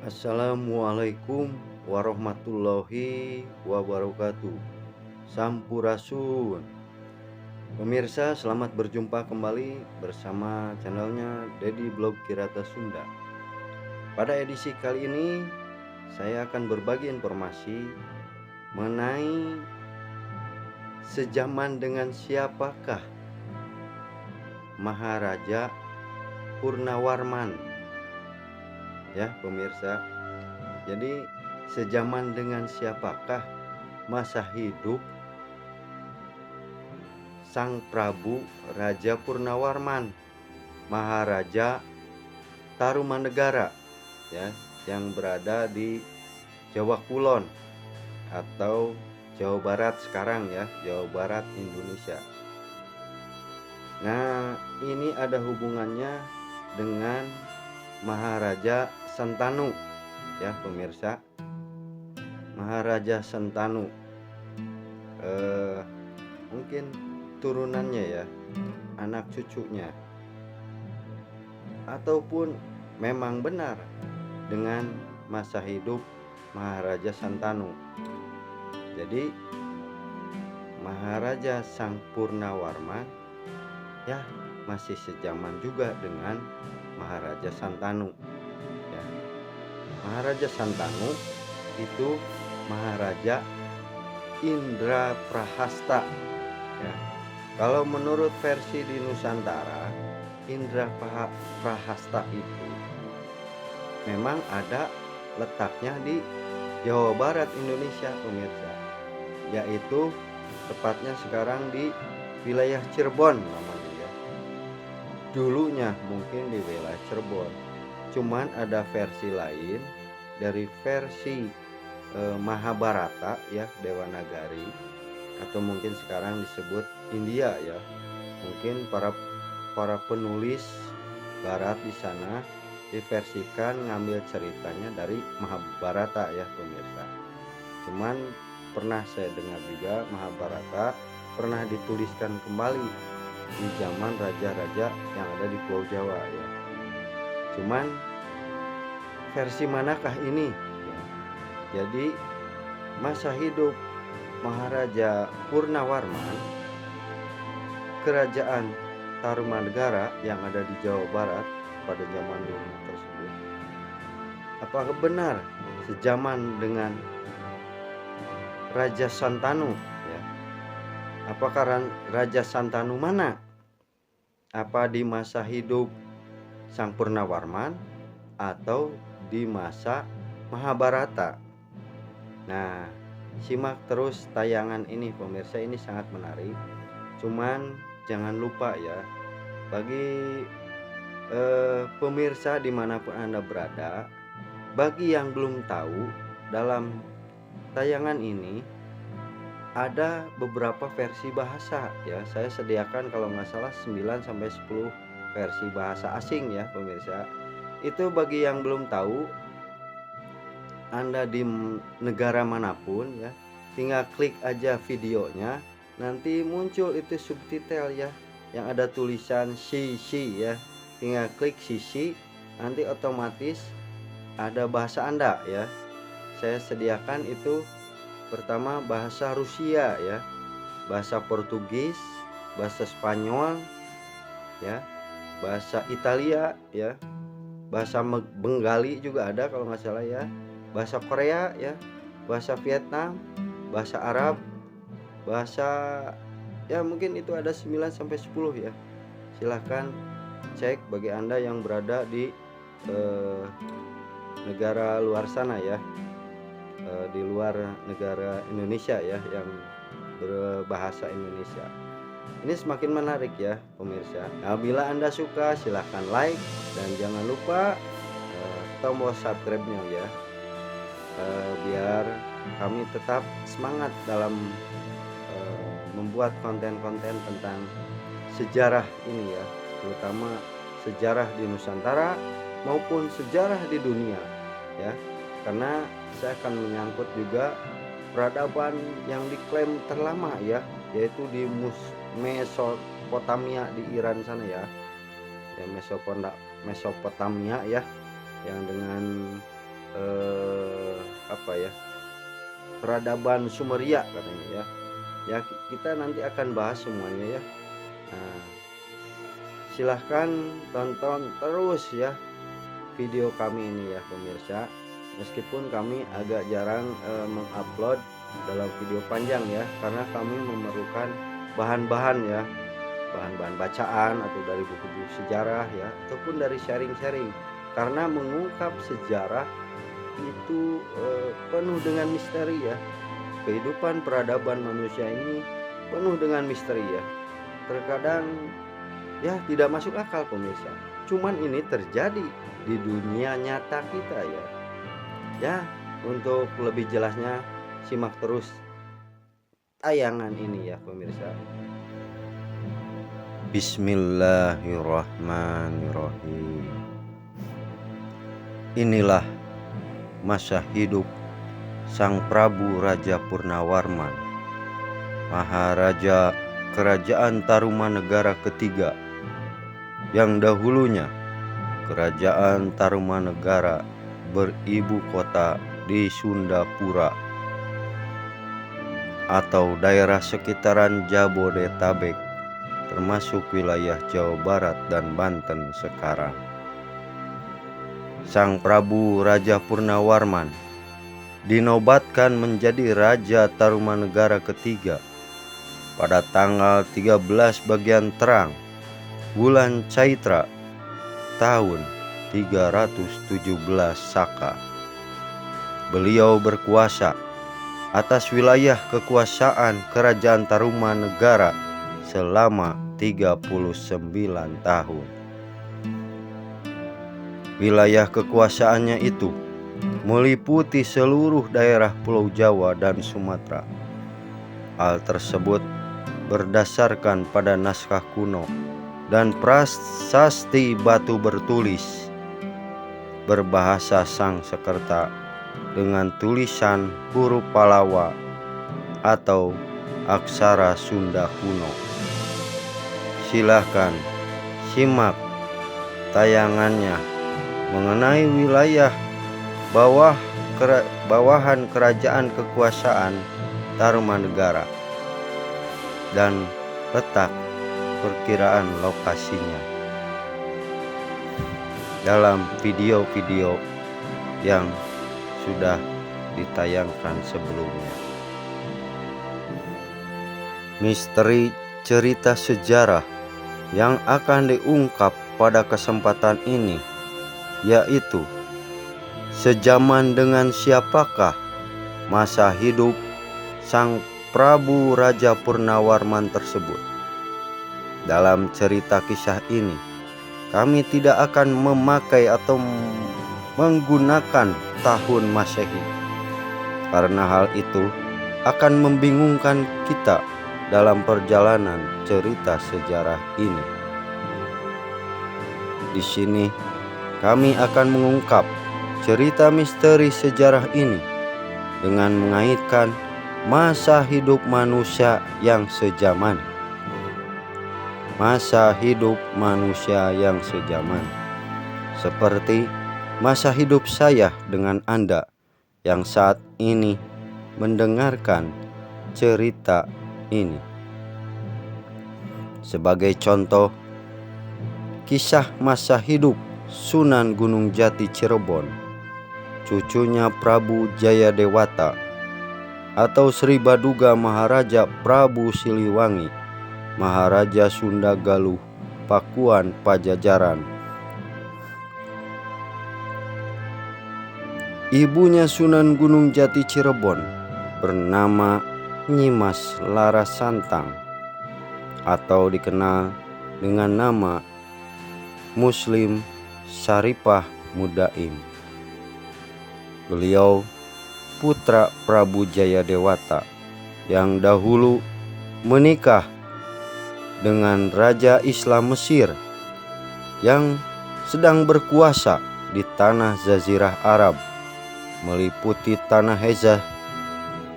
Assalamualaikum warahmatullahi wabarakatuh. Sampurasun. Pemirsa, selamat berjumpa kembali bersama channelnya Dedi Blog Kirata Sunda. Pada edisi kali ini saya akan berbagi informasi mengenai sejaman dengan siapakah Maharaja Purnawarman. Ya pemirsa, jadi sejaman dengan siapakah masa hidup Sang Prabu Raja Purnawarman, Maharaja Tarumanegara, ya, yang berada di Jawa Kulon atau Jawa Barat sekarang, ya, Jawa Barat Indonesia. Nah, ini ada hubungannya dengan Maharaja Sentanu, ya pemirsa. Maharaja Sentanu mungkin turunannya, ya, anak cucunya, ataupun memang benar dengan masa hidup Maharaja Sentanu. Jadi Maharaja Sang Purnawarman, ya, masih sejaman juga dengan Maharaja Sentanu, ya. Maharaja Sentanu itu Maharaja Indraprahasta, ya. Kalau menurut versi di Nusantara, Indraprahasta itu memang ada letaknya di Jawa Barat Indonesia, pemirsa, yaitu tepatnya sekarang di wilayah Cirebon namanya, ya. Dulunya mungkin di wilayah Cirebon, cuman ada versi lain dari versi Mahabharata, ya, Dewanagari, atau mungkin sekarang disebut India, ya. Mungkin para penulis barat di sana diversikan ngambil ceritanya dari Mahabharata, ya pemirsa. Cuman pernah saya dengar juga Mahabharata pernah dituliskan kembali di zaman raja-raja yang ada di Pulau Jawa, ya. Cuman versi manakah ini, ya? Jadi masa hidup Maharaja Purnawarman, kerajaan Tarumanegara yang ada di Jawa Barat pada zaman dulu tersebut, apakah benar sejaman dengan Raja Sentanu, ya? Apakah Raja Sentanu mana? Apa di masa hidup Sang Purnawarman atau di masa Mahabharata? Nah, simak terus tayangan ini pemirsa, ini sangat menarik. Cuman jangan lupa, ya, bagi pemirsa dimanapun Anda berada, bagi yang belum tahu, dalam tayangan ini ada beberapa versi bahasa, ya. Saya sediakan kalau nggak salah 9-10 versi bahasa asing, ya pemirsa. Itu bagi yang belum tahu, Anda di negara manapun, ya, tinggal klik aja videonya, nanti muncul itu subtitle, ya, yang ada tulisan CC, ya. Tinggal klik CC, nanti otomatis ada bahasa Anda, ya. Saya sediakan itu pertama bahasa Rusia, ya, bahasa Portugis, bahasa Spanyol, ya, bahasa Italia, ya, bahasa Bengali juga ada kalau nggak salah, ya, bahasa Korea, ya, bahasa Vietnam, bahasa Arab, bahasa, ya, mungkin itu ada 9-10, ya. Silahkan cek bagi Anda yang berada di negara luar sana, ya, di luar negara Indonesia, ya, yang berbahasa Indonesia. Ini semakin menarik, ya pemirsa. Nah, bila Anda suka silahkan like dan jangan lupa tombol subscribe-nya, ya, biar kami tetap semangat dalam membuat konten-konten tentang sejarah ini, ya, terutama sejarah di Nusantara maupun sejarah di dunia, ya, karena saya akan menyangkut juga peradaban yang diklaim terlama, ya, yaitu di Mesopotamia di Iran sana, ya, Mesopotamia, ya, yang dengan apa ya, peradaban Sumeria katanya ya. Ya kita nanti akan bahas semuanya ya. Nah, silahkan tonton terus ya video kami ini ya pemirsa. Meskipun kami agak jarang mengupload dalam video panjang ya, karena kami memerlukan bahan-bahan ya, bahan-bahan bacaan atau dari buku-buku sejarah ya, ataupun dari sharing-sharing. Karena mengungkap sejarah itu penuh dengan misteri ya. Kehidupan peradaban manusia ini penuh dengan misteri ya. Terkadang ya tidak masuk akal pemirsa. Cuman ini terjadi di dunia nyata kita ya. Ya, untuk lebih jelasnya simak terus tayangan ini ya pemirsa. Bismillahirrahmanirrahim. Inilah masa hidup Sang Prabu Raja Purnawarman, Maharaja Kerajaan Tarumanegara ketiga, yang dahulunya Kerajaan Tarumanegara beribu kota di Sundapura atau daerah sekitaran Jabodetabek, termasuk wilayah Jawa Barat dan Banten sekarang. Sang Prabu Raja Purnawarman dinobatkan menjadi Raja Tarumanegara ketiga pada tanggal 13 bagian terang bulan Caitra tahun 317 Saka. Beliau berkuasa atas wilayah kekuasaan Kerajaan Tarumanegara selama 39 tahun. Wilayah kekuasaannya itu meliputi seluruh daerah Pulau Jawa dan Sumatera. Hal tersebut berdasarkan pada naskah kuno dan prasasti batu bertulis berbahasa Sangsekerta dengan tulisan huruf Palawa atau aksara Sunda kuno. Silahkan simak tayangannya mengenai wilayah bawahan kerajaan kekuasaan Tarumanegara dan letak perkiraan lokasinya dalam video-video yang sudah ditayangkan sebelumnya. Misteri cerita sejarah yang akan diungkap pada kesempatan ini yaitu sejaman dengan siapakah masa hidup Sang Prabu Raja Purnawarman tersebut. Dalam cerita kisah ini, kami tidak akan memakai atau menggunakan tahun Masehi, karena hal itu akan membingungkan kita dalam perjalanan cerita sejarah ini. Di sini kami akan mengungkap cerita misteri sejarah ini dengan mengaitkan masa hidup manusia yang sejaman. Masa hidup manusia yang sejaman, seperti masa hidup saya dengan Anda yang saat ini mendengarkan cerita ini. Sebagai contoh, kisah masa hidup Sunan Gunung Jati Cirebon, cucunya Prabu Jayadewata atau Sri Baduga Maharaja Prabu Siliwangi, Maharaja Sunda Galuh Pakuan Pajajaran. Ibunya Sunan Gunung Jati Cirebon bernama Nyimas Larasantang atau dikenal dengan nama Muslim Syaripah Mudaim. Beliau putra Prabu Jayadewata yang dahulu menikah dengan Raja Islam Mesir yang sedang berkuasa di tanah Jazirah Arab, meliputi tanah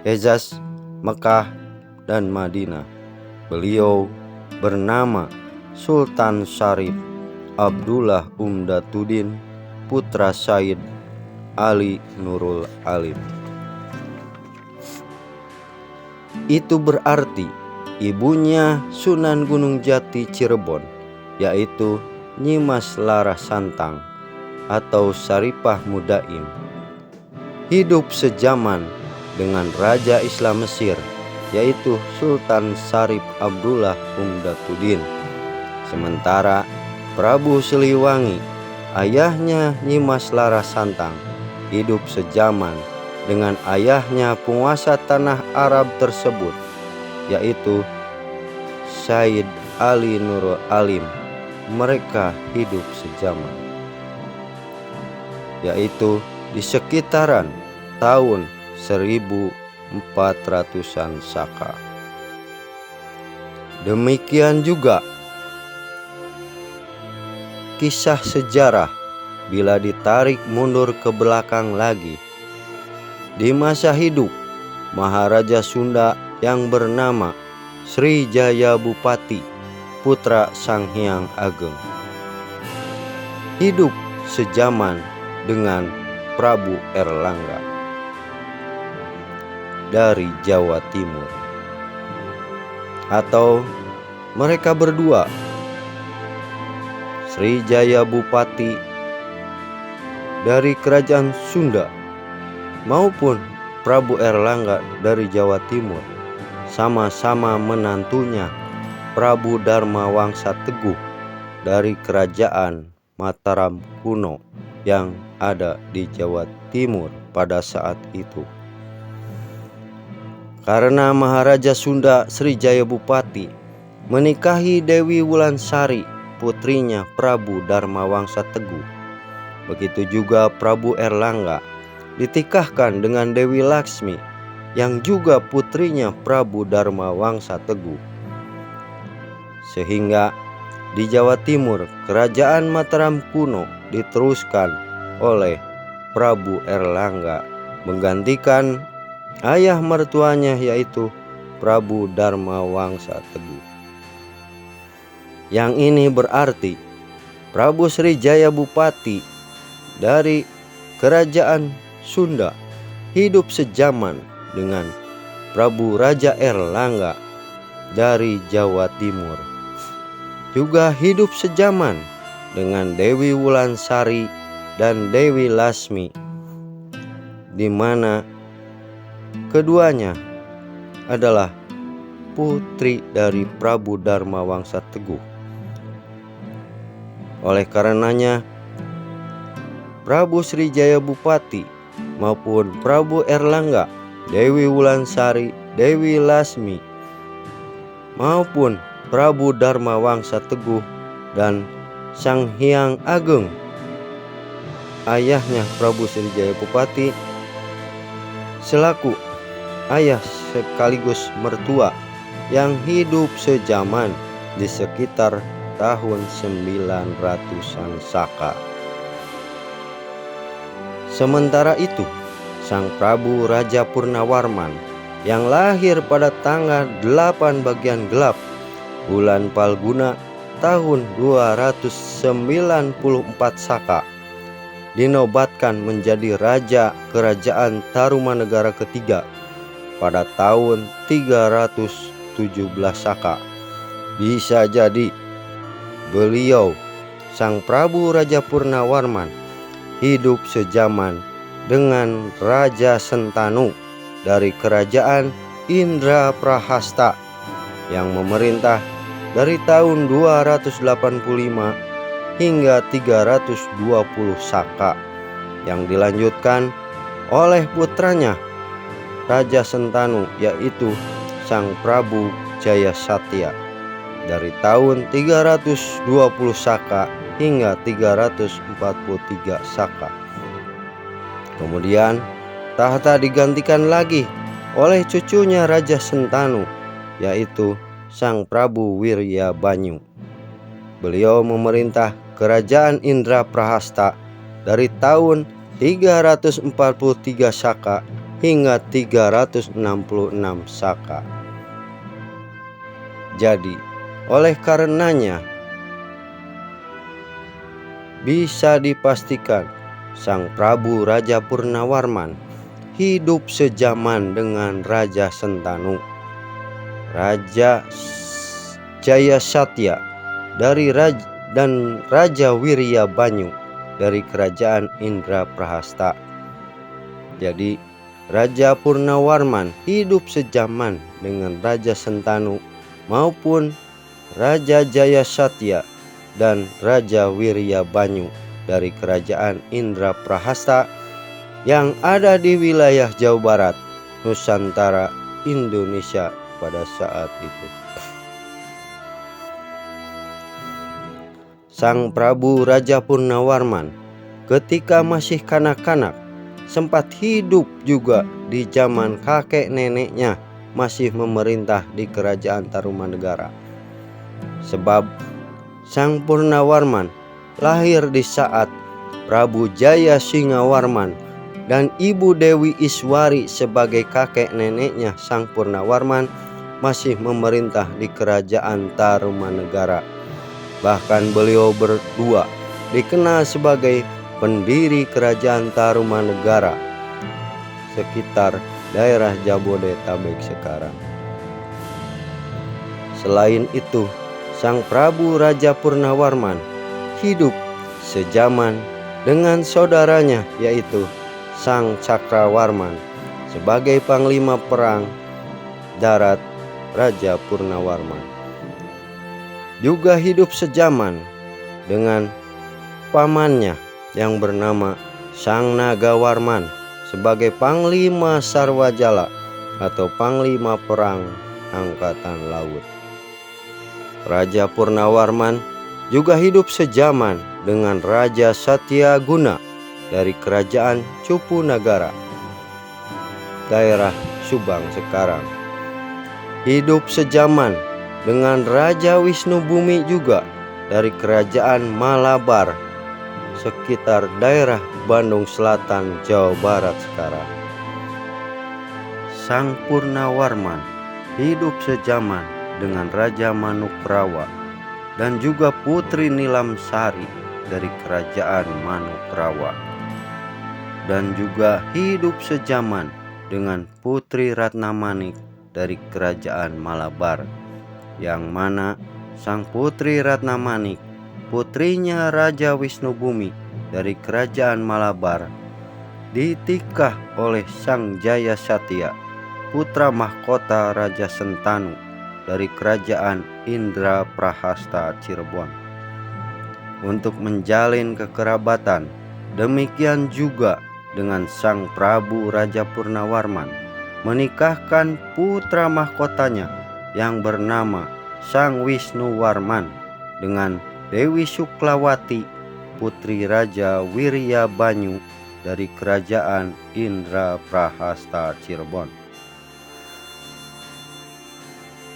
Hejaz, Mekah, dan Madinah. Beliau bernama Sultan Syarif Abdullah Umdatuddin putra Said Ali Nurul Alim. Itu berarti ibunya Sunan Gunung Jati Cirebon, yaitu Nyimas Laras Santang atau Saripah Mudaim, hidup sezaman dengan Raja Islam Mesir, yaitu Sultan Syarif Abdullah Umdatuddin. Sementara Prabu Siliwangi, ayahnya Nyimas Laras Santang, hidup sezaman dengan ayahnya penguasa tanah Arab tersebut, yaitu Said Ali Nurul Alim. Mereka hidup sezaman, yaitu di sekitaran tahun 1400-an Saka. Demikian juga kisah sejarah bila ditarik mundur ke belakang lagi, di masa hidup Maharaja Sunda yang bernama Sri Jaya Bupati, putra Sang Hyang Ageng, hidup sezaman dengan Prabu Erlangga dari Jawa Timur. Atau mereka berdua, Sri Jaya Bupati dari Kerajaan Sunda maupun Prabu Erlangga dari Jawa Timur, sama-sama menantunya Prabu Dharma Wangsa Teguh dari Kerajaan Mataram kuno yang ada di Jawa Timur pada saat itu. Karena Maharaja Sunda Sri Jaya Bupati menikahi Dewi Wulansari, putrinya Prabu Dharma Wangsa Teguh, begitu juga Prabu Erlangga ditikahkan dengan Dewi Laksmi yang juga putrinya Prabu Dharma Wangsa Teguh. Sehingga di Jawa Timur Kerajaan Mataram kuno diteruskan oleh Prabu Erlangga menggantikan ayah mertuanya, yaitu Prabu Dharma Wangsa Teguh. Yang ini berarti Prabu Sri Jaya Bupati dari Kerajaan Sunda hidup sezaman dengan Prabu Raja Erlangga dari Jawa Timur, juga hidup sezaman dengan Dewi Wulansari dan Dewi Lasmi, di mana keduanya adalah putri dari Prabu Dharma Wangsa Teguh. Oleh karenanya Prabu Sri Jaya Bupati maupun Prabu Erlangga, Dewi Wulansari, Dewi Lasmi maupun Prabu Dharma Wangsa Teguh dan Sang Hyang Ageng, ayahnya Prabu Sri Jaya Bupati, selaku ayah sekaligus mertua yang hidup sezaman di sekitar tahun 900-an Saka. Sementara itu, Sang Prabu Raja Purnawarman yang lahir pada tanggal 8 bagian gelap bulan Palguna tahun 294 Saka dinobatkan menjadi Raja Kerajaan Tarumanegara ketiga pada tahun 317 Saka. Bisa jadi beliau, Sang Prabu Raja Purnawarman, hidup sezaman dengan Raja Sentanu dari Kerajaan Indraprahasta yang memerintah dari tahun 285 hingga 320 Saka, yang dilanjutkan oleh putranya Raja Sentanu, yaitu Sang Prabu Jayasatya dari tahun 320 Saka hingga 343 Saka. Kemudian tahta digantikan lagi oleh cucunya Raja Sentanu, yaitu Sang Prabu Wiryabanyu. Beliau memerintah Kerajaan Indraprahasta dari tahun 343 Saka hingga 366 Saka. Jadi, oleh karenanya bisa dipastikan Sang Prabu Raja Purnawarman hidup sezaman dengan Raja Sentanu, Raja Jayasatya dan Raja Wiryabanyu dari kerajaan Indraprahasta. Jadi Raja Purnawarman hidup sezaman dengan Raja Sentanu maupun Raja Jayasatya dan Raja Wiryabanyu dari kerajaan Indraprahasta yang ada di wilayah Jawa Barat, Nusantara, Indonesia pada saat itu. Sang Prabu Raja Purnawarman ketika masih kanak-kanak sempat hidup juga di zaman kakek neneknya masih memerintah di kerajaan Tarumanegara. Sebab Sang Purnawarman lahir di saat Prabu Jaya Singawarman dan Ibu Dewi Iswari sebagai kakek neneknya Sang Purnawarman masih memerintah di kerajaan Tarumanegara. Bahkan beliau berdua dikenal sebagai pendiri kerajaan Tarumanegara sekitar daerah Jabodetabek sekarang. Selain itu, Sang Prabu Raja Purnawarman hidup sezaman dengan saudaranya yaitu Sang Cakrawarman sebagai panglima perang darat Raja Purnawarman. Juga hidup sezaman dengan pamannya yang bernama Sang Nagawarman sebagai panglima Sarwajala atau panglima perang angkatan laut. Raja Purnawarman juga hidup sezaman dengan Raja Satyaguna dari kerajaan Cupu Nagara, daerah Subang sekarang. Hidup sezaman dengan Raja Wisnubumi juga dari kerajaan Malabar sekitar daerah Bandung Selatan, Jawa Barat sekarang. Sang Purnawarman hidup sezaman dengan Raja Manukrawa dan juga Putri Nilamsari dari kerajaan Manukrawa, dan juga hidup sezaman dengan Putri Ratnamanik dari kerajaan Malabar, yang mana Sang Putri Ratnamanik, putrinya Raja Wisnubumi dari kerajaan Malabar, ditikah oleh Sang Jayasatya, putra mahkota Raja Sentanu dari kerajaan Indraprahasta Cirebon, untuk menjalin kekerabatan. Demikian juga dengan Sang Prabu Raja Purnawarman menikahkan putra mahkotanya yang bernama Sang Wisnuwarman dengan Dewi Suklawati, putri Raja Wiryabanyu dari kerajaan Indraprahasta Cirebon.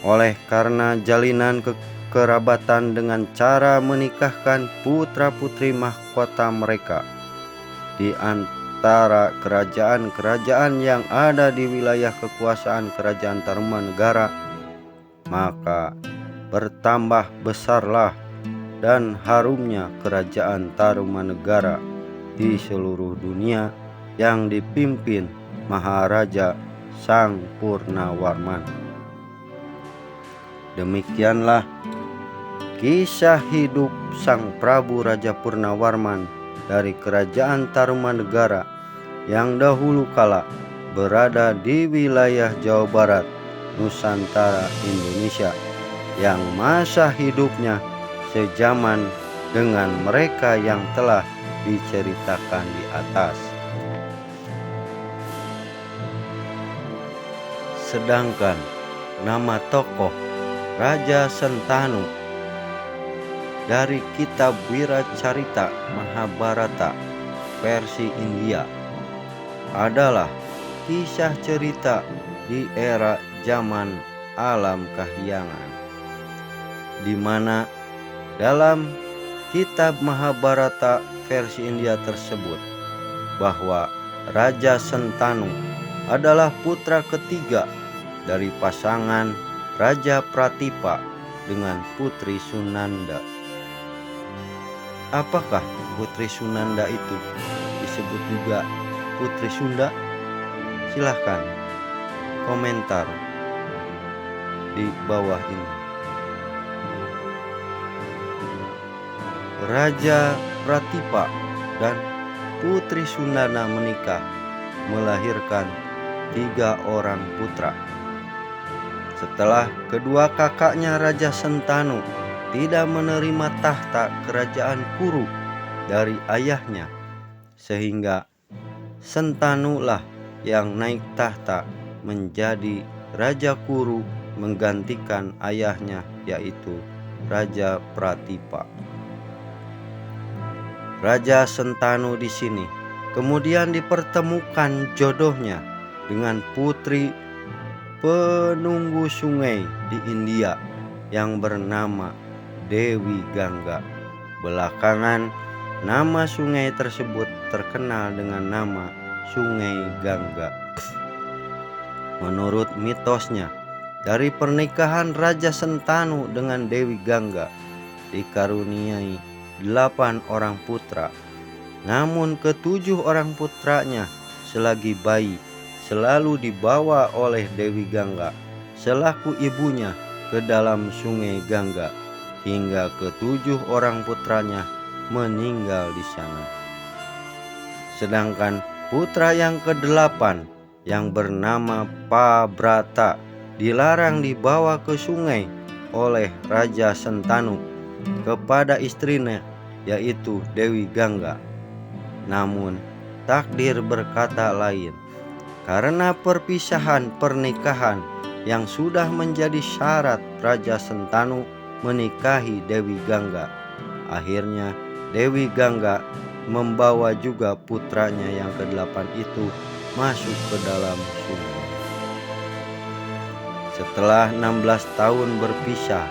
Oleh karena jalinan kekerabatan dengan cara menikahkan putra-putri mahkota mereka di antara kerajaan-kerajaan yang ada di wilayah kekuasaan kerajaan Tarumanegara, maka bertambah besarlah dan harumnya kerajaan Tarumanegara di seluruh dunia yang dipimpin Maharaja Sang Purnawarman. Demikianlah kisah hidup Sang Prabu Raja Purnawarman dari kerajaan Tarumanegara yang dahulu kala berada di wilayah Jawa Barat, Nusantara, Indonesia, yang masa hidupnya sezaman dengan mereka yang telah diceritakan di atas. Sedangkan nama tokoh Raja Sentanu dari kitab Wiracarita Mahabharata versi India adalah kisah cerita di era zaman alam kahyangan, di mana dalam kitab Mahabharata versi India tersebut bahwa Raja Sentanu adalah putra ketiga dari pasangan Raja Pratipa dengan Putri Sunanda. Apakah Putri Sunanda itu? disebut juga Putri Sunda? Silahkan komentar di bawah ini. Raja Pratipa dan Putri Sundana menikah, melahirkan 3 orang putra. Setelah kedua kakaknya Raja Sentanu tidak menerima tahta kerajaan Kuru dari ayahnya, sehingga Sentanulah yang naik tahta menjadi Raja Kuru menggantikan ayahnya, yaitu Raja Pratipa. Raja Sentanu di sini kemudian dipertemukan jodohnya dengan putri penunggu sungai di India yang bernama Dewi Gangga. Belakangan nama sungai tersebut terkenal dengan nama Sungai Gangga. Menurut mitosnya, dari pernikahan Raja Sentanu dengan Dewi Gangga dikaruniai 8 orang putra. Namun ke-7 orang putranya selagi bayi selalu dibawa oleh Dewi Gangga selaku ibunya ke dalam Sungai Gangga, hingga ke-7 orang putranya meninggal di sana. Sedangkan putra yang ke-8 yang bernama Pabrata dilarang dibawa ke sungai oleh Raja Sentanu kepada istrinya, yaitu Dewi Gangga. Namun takdir berkata lain. Karena perpisahan pernikahan yang sudah menjadi syarat Raja Sentanu menikahi Dewi Gangga, akhirnya Dewi Gangga membawa juga putranya yang ke-8 itu masuk ke dalam sungai. Setelah 16 tahun berpisah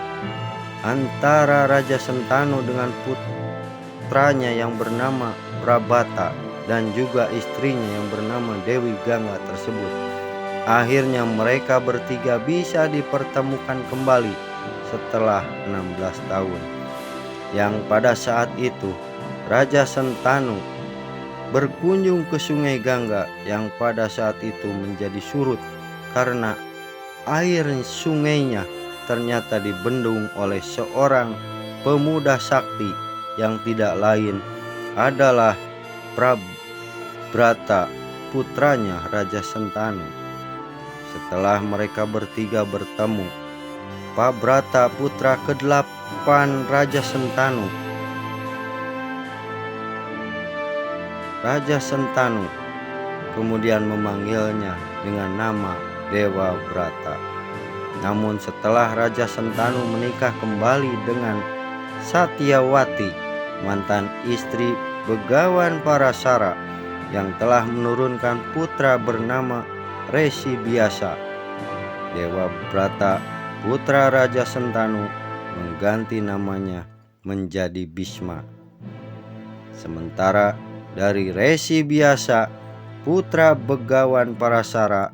antara Raja Sentanu dengan putranya yang bernama Prabata dan juga istrinya yang bernama Dewi Gangga tersebut, akhirnya mereka bertiga bisa dipertemukan kembali setelah 16 tahun. Yang pada saat itu Raja Sentanu berkunjung ke Sungai Gangga yang pada saat itu menjadi surut karena air sungainya ternyata dibendung oleh seorang pemuda sakti yang tidak lain adalah Prabrata, putranya Raja Sentanu. Setelah mereka bertiga bertemu, Prabrata putra ke-8 Raja Sentanu kemudian memanggilnya dengan nama Dewa Brata. Namun setelah Raja Sentanu menikah kembali dengan Satyawati, mantan istri Begawan Parasara yang telah menurunkan putra bernama Resi Biasa, Dewa Brata putra Raja Sentanu mengganti namanya menjadi Bisma. Sementara dari Resi Biasa putra Begawan Parasara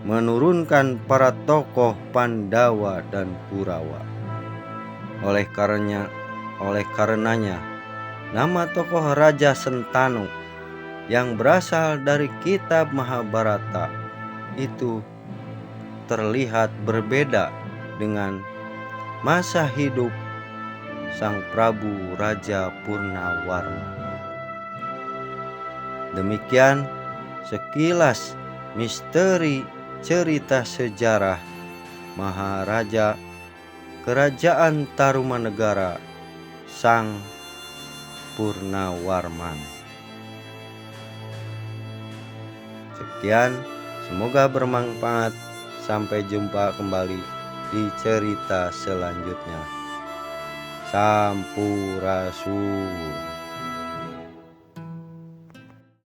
menurunkan para tokoh Pandawa dan Kurawa. Oleh karenanya nama tokoh Raja Sentanu yang berasal dari kitab Mahabharata itu terlihat berbeda dengan masa hidup Sang Prabu Raja Purnawarman. Demikian sekilas misteri cerita sejarah Maharaja Kerajaan Tarumanegara Sang Purnawarman. Sekian, semoga bermanfaat. Sampai jumpa kembali di cerita selanjutnya. Sampurasun.